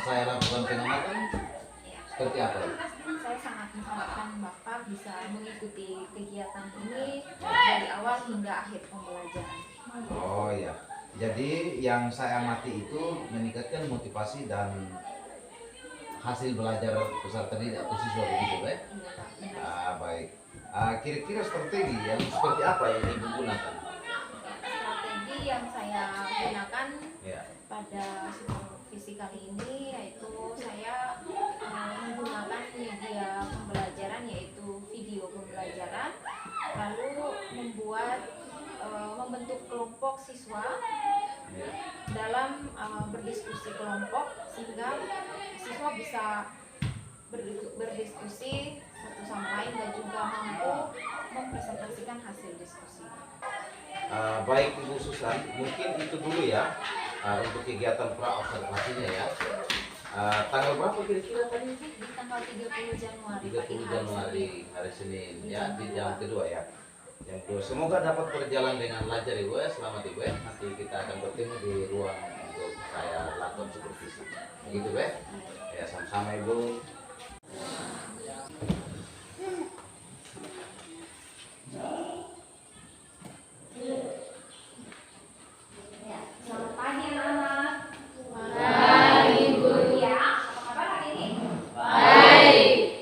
saya lakukan pengamatan seperti apa? Saya sangat mengharapkan Bapak bisa mengikuti kegiatan ini dari awal hingga akhir pembelajaran. Oh ya, jadi yang saya amati itu meningkatkan motivasi dan hasil belajar peserta didik atau siswa begitu, baik? Baik. Kira-kira strategi yang seperti apa yang Ibu gunakan? Strategi yang saya gunakan Ya. pada supervisi kali ini yaitu saya menggunakan media pembelajaran yaitu video pembelajaran, lalu membentuk kelompok siswa dalam berdiskusi kelompok sehingga siswa bisa berdiskusi satu sama lain dan juga mampu mempresentasikan hasil diskusi. Baik Ibu Susan, mungkin itu dulu ya untuk kegiatan pra observasinya ya. Tanggal berapa kira-kira tadi? Di tanggal 30 Januari. 30 Januari hari Senin ya, di jam kedua ya. Yang kedua, semoga dapat berjalan dengan lancar Ibu ya. Selamat Ibu ya. Nanti kita akan bertemu di ruang untuk saya lakukan supervisi. Begitu ya. Ya, sama-sama Ibu. Selamat pagi anak-anak. Baik Bu. Ya, apa kabar hari ini? Baik.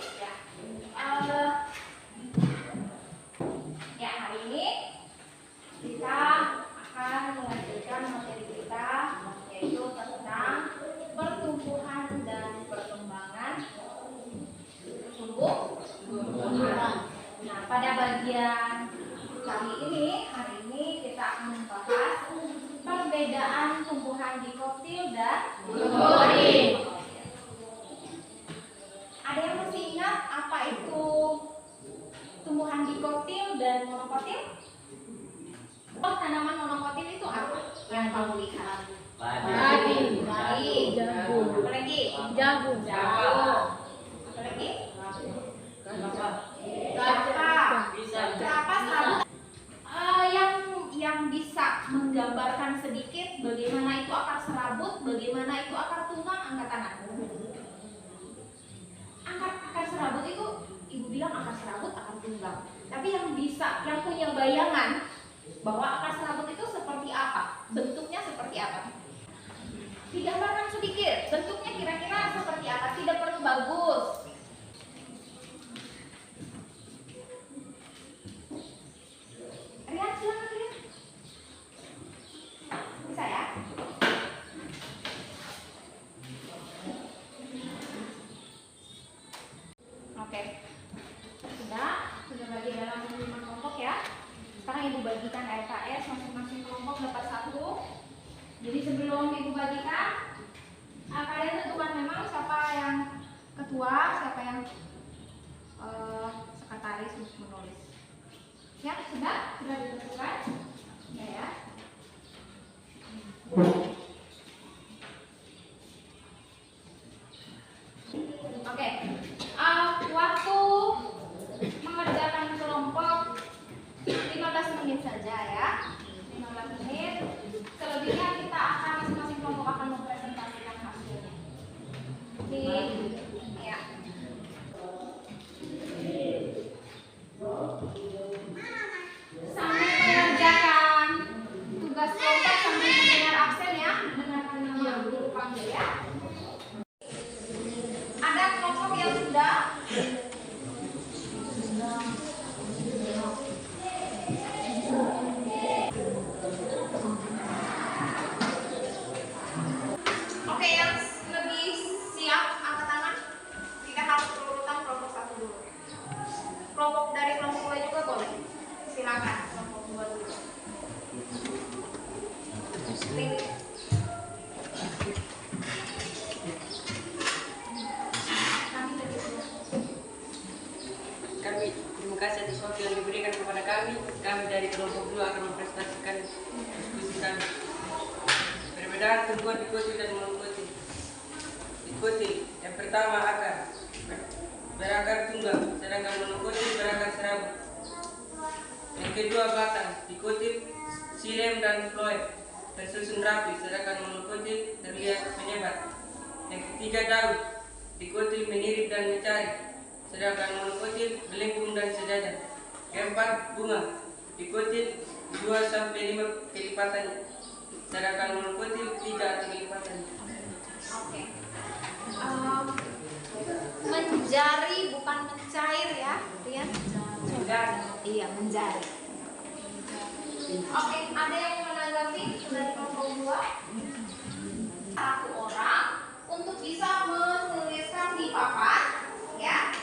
Ya, hari ini kita akan melanjutkan materi kita yaitu tentang pertumbuhan dan perkembangan tumbuh-tumbuhan. Nah, pada bagian kali ini, hari ini kita akan membahas perbedaan tumbuhan dikotil dan monokotil. Ada yang masih ingat apa itu tumbuhan dikotil dan monokotil? Oh, tanaman monokotil itu apa yang kamu lihat? Padi, jagung. Apa lagi? Jagung. Apa lagi? Kelapa sawit. Yang bisa menggambarkan sedikit bagaimana itu akar serabut, bagaimana itu akar tunggang, angkat tangan. Akar serabut itu Ibu bilang akar serabut, akar tunggang. Tapi yang punya bayangan bahwa akar serabut itu seperti apa, bentuknya seperti apa? Digambarkan sedikit, bentuknya kira-kira seperti apa? Tidak perlu bagus. Lihat, silakan lihat. Bisa ya? Oke. Sudah bagi dalam 5 kelompok ya. Sekarang Ibu bagikan LKS masing-masing kelompok dapat 1. Jadi sebelum Ibu bagikan, kalian tentukan memang siapa yang ketua, siapa yang sekretaris untuk menulis. Ya, sudah ditentukan? Ya. Oke. Waktu mengerjakan kelompok 15 menit saja ya. 15 menit. Selebihnya kita akan masing-masing kelompok akan mempresentasikan hasilnya. Ya. Sambil mengerjakan tugas kelompok sambil mendengar absen ya, mendengarkan nama guru panggil ya. Ada kelompok yang sudah? Oke, yang lebih siap angkat tangan. Kita harus berurutan kelompok 1 dulu. Kelompok dari kelompok 2 juga boleh. Silakan kelompok 2 dulu. Kami terima kasih atas waktu yang diberikan kepada kami. Kami dari kelompok 2 akan mempresentasikan diskusi kami. Perbedaan tumbuhan dikotil dan monokotil. Dikotil yang pertama akar berakar tunggang, sedangkan monokotil berakar serabut. Yang kedua batang, dikotil silem dan floem tersusun rapi, sedangkan monokotil terlihat menyebar. Yang 3 daun, dikotil menirip dan mencari, sedangkan monokotil melengkung dan sejajar. Keempat, bunga, dikotil 2 sampai 5 kelipatannya, sedangkan monokotil 3 atau kelipatannya. Oke. Menjari bukan mencair ya, Rian? Menjari. Iya, menjari. Oke, ada yang menanggapi dari kelompok 2? Satu orang untuk bisa menuliskan di papan ya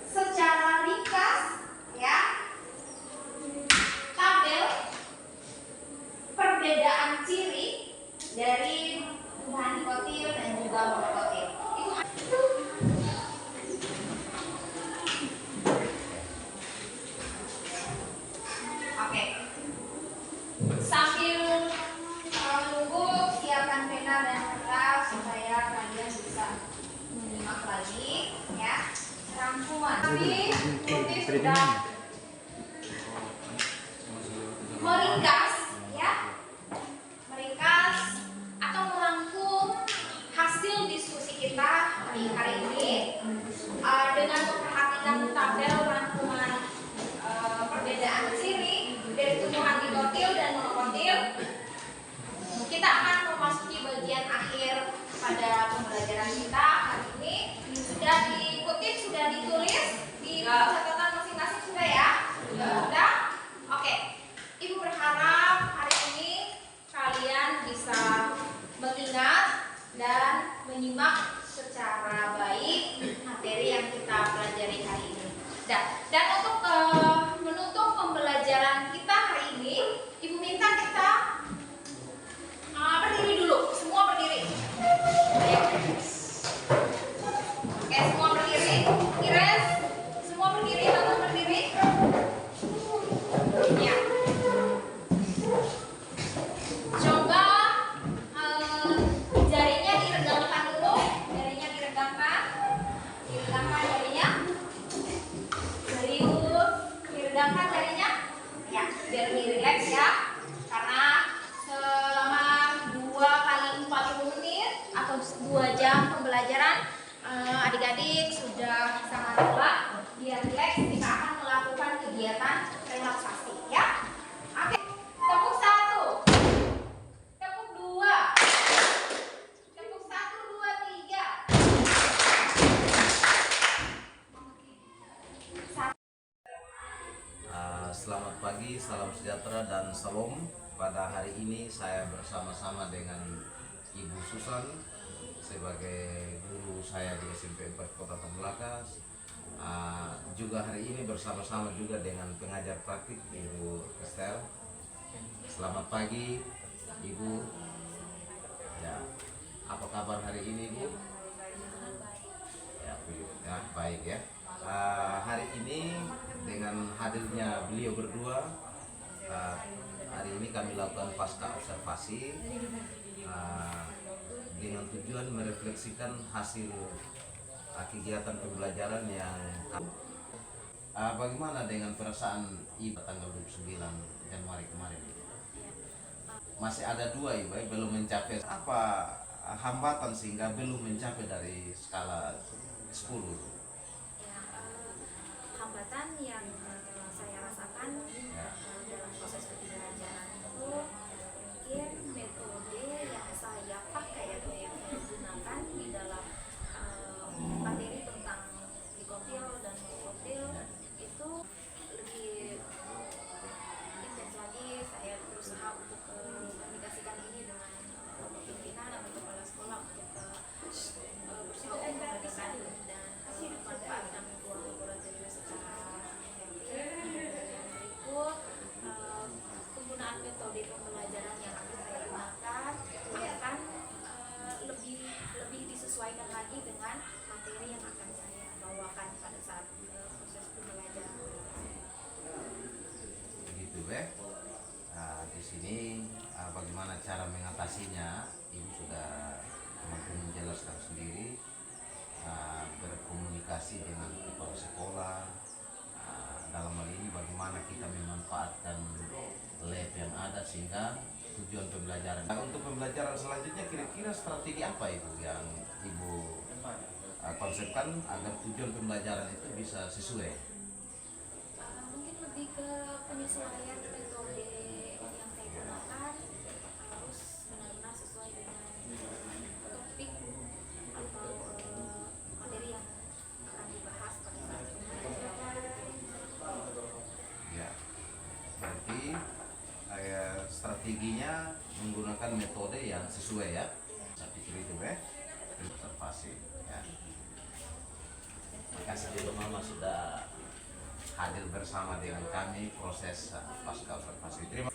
secara ringkas ya tabel perbedaan ciri dari tumbuhan dikotil dan juga monokotil. Oke. Sambil menunggu, siapkan pena dan kertas supaya kalian bisa menyimak lagi ya rangkuman. Tapi Putih sudah meringkas ya, meringkas atau merangkum hasil diskusi kita hari ini dengan memperhatikan tabel rangkuman perbedaan ciri dari tumbuhan dikotil dan monokotil. Kita akan memasuki bagian akhir pada pembelajaran kita hari ini. Sudah dikutip, sudah ditulis di catatan masing-masing sudah ya? Sudah? Oke. Ibu berharap hari ini kalian bisa mengingat dan menyimak secara baik materi yang kita pelajari hari ini. Dan untuk menutup pembelajaran kita hari ini, Ibu minta kita berdiri dulu, semua berdiri. Ayo. Oke, semua berdiri. Ires, semua berdiri, bangun berdiri. Ya. Coba jarinya diregangkan dulu, jarinya diregangkan jarinya. Serius, diregangkan jarinya. Ya, biar lebih rileks ya. Karena selama 2 kali 40 menit atau 2 jam pembelajaran adik-adik sudah sangat lelah. Biar rileks kita akan melakukan kegiatan relaksasi ya. Oke, tepuk 1, tepuk 2, tepuk 1, 2, 3. Selamat pagi, salam sejahtera dan salam. Pada hari ini saya bersama-sama dengan Ibu Susan sebagai guru saya di SMP 4 Kota Temblakas. Juga hari ini bersama-sama juga dengan pengajar praktik Ibu Estel. Selamat pagi Ibu. Ya, apa kabar hari ini Ibu? Ya, baik ya. Hari ini dengan hadirnya beliau berdua, hari ini kami lakukan pasca observasi dengan tujuan merefleksikan hasil kegiatan pembelajaran yang bagaimana dengan perasaan Ibu tanggal 29 Januari kemarin? Masih ada 2 Ibu belum mencapai. Apa hambatan sehingga belum mencapai dari skala 10? Hambatan yang saya rasakan dalam proses pembelajaran itu mungkin metode yang saya pakai atau yang saya gunakan di dalam materi tentang dikotil dan monokotil itu lebih intens lagi. Saya berusaha untuk komunikasikan ini dengan pimpinan atau kepala sekolah untuk berusaha untuk mengadakan dan memanfaatkan ruang laboratorium secara efektif. Berikut penggunaan metode pembelajaran yang akan saya gunakan akan lebih disesuaikan lagi dengan materi yang akan saya bawakan pada saat proses pembelajaran. Begitu di sini bagaimana cara mengatasinya Ibu sudah mampu menjelaskan sendiri. Berkomunikasi dengan kepala sekolah, dalam hal ini bagaimana kita memanfaatkan lab yang ada sehingga tujuan pembelajaran. Nah, untuk pembelajaran selanjutnya kira-kira strategi apa itu yang Ibu konsepkan agar tujuan pembelajaran itu bisa sesuai? Mungkin lebih ke penyesuaian metode yang saya gunakan harus benar-benar sesuai dengan topik atau materi yang akan dibahas pada saat pembelajaran. Ya, berarti strateginya menggunakan metode yang sesuai ya. Saya pikir itu observasi. Ya. Terima kasih juga Mama sudah hadir bersama dengan kami proses pasca observasi. Terima